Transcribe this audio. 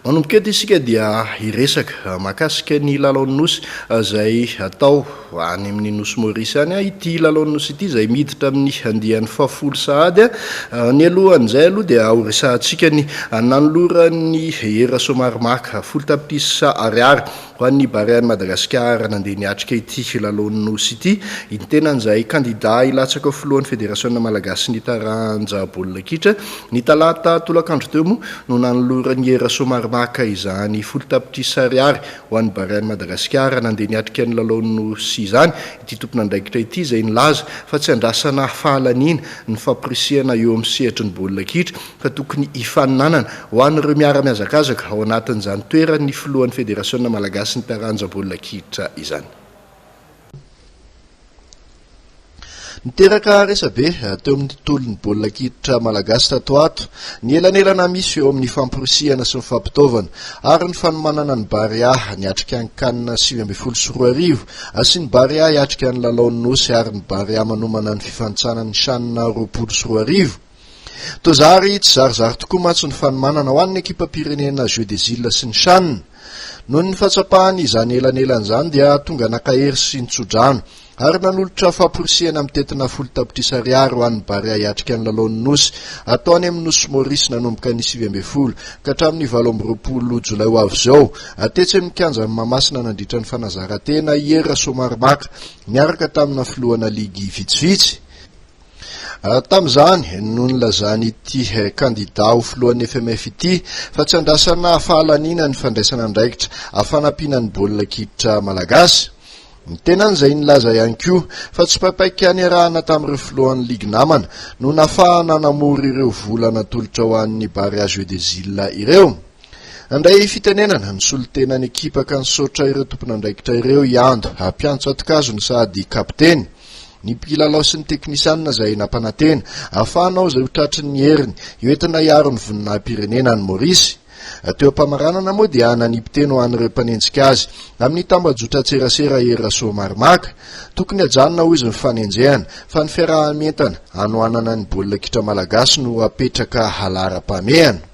Manomboka eto isika dia hiresaka mahakasika ny Lalaon'ny Nosy izay atao any amin'ny Nosy Maurice any ity Lalaon'ny Nosy ity izay miditra amin'ny andian'ny 10 sahady ny alohan'izay aloha dia ao resahantsika ny nanoloran'ny Hery Rasoamaramomaka folo tapitrisa Ariary ho an'ny Barean'i Madagasikara nandeha niatrika ity Lalaon'ny Nosy ity ny tenan'izay kandida hilatsaka filohan'ny Federasiona Malagasy ny taranja baolina kitra ny talata tolakandro teo moa no nanoloran'ny Hery Rasoamaramomaka izany folo tapitrisa Ariary ho an'ny Barean'i Madagasikara nandeha niatrika ny Lalaon'ny Nosy izany ity tompon'andraikitra ity izay nilaza fa tsy andrasana fahalanina ny fampirisihana eo amin'ny sehatry ny baolina kitra fa tokony hifaninanana ho an'ireo miara-miazakazaka ao anatin'izany toerany filohan'ny Federasiona Malagasy ny taranja baolina kitra izany. Niteraka resabe teo amin'ny tontolon'ny baolina kitra malagasy tato ato ny elanelana misy eo amin'ny fampirisihana sy ny fampitaovana ary ny fanomanana ny Barean'i niatrika ny kanina 7-10 sy ny Barean'i hiatrika ny Lalaon'ny Nosy ary ny Barean'i manomana ny fifantsana ny shanina 20-10. Tozary tsy zarizary tokoa mantsy ny fanomanana ho an'ny ekipa pirenena jeu des îles sy ny shanina. Noho ny fahatsapahany izany elanelan'izany dia tonga nakahery sy nitsodrano ary nanolotra fampirisihana amin'ny tetina folo tapitrisa Ariary ho an'ny Barean'i hiatrika ny Lalaon'ny Nosy ataony amin'ny Nosy Maurice nanomboka ny 9 ka hatramin'ny 20 jolay ho avy izao atetsy amin'ny kianja Mahamasina nandritra ny fanazarantena Hery Rasoamaramomaka miaraka tamina filohana ligy vitsivitsy. Tam'izany no nilazany ity kandida ho filohan'ny FMF ity fa tsy andrasana fahalanina ny fandraisana andraikitra afanampiana ny baolina kitra malagasy. Ny tenan'izay nilaza ihany koa fa tsy papaika niarahana tamin'ireo filohan'ny ligy namana no nafahana namory ireo volana tolotra ho an'ny Barean'i jeu des îles ireo. Andray fitenenana ny solotenany ekipa ka nisaotra ireo tompon'andraikitra ireo iando hampiantso atikazony sady kapteny. Ny mpilalao sy ny teknisianina izay nampanantena ahafahanao izay ho tratry ny heriny hoentina hiaro ny voninahim-pirenena ny Maurice. Teo am-pamaranana moa dia nanipiteny ho an'ireo mpanenjika azy amin'ny tambajotran-tserasera Hery Rasoamaramomaka tokony hajanona ho izy ny fanenjehana fa ny fiarahamientana hanoanana ny baolina kitra malagasy no apetraka halara-pamehana.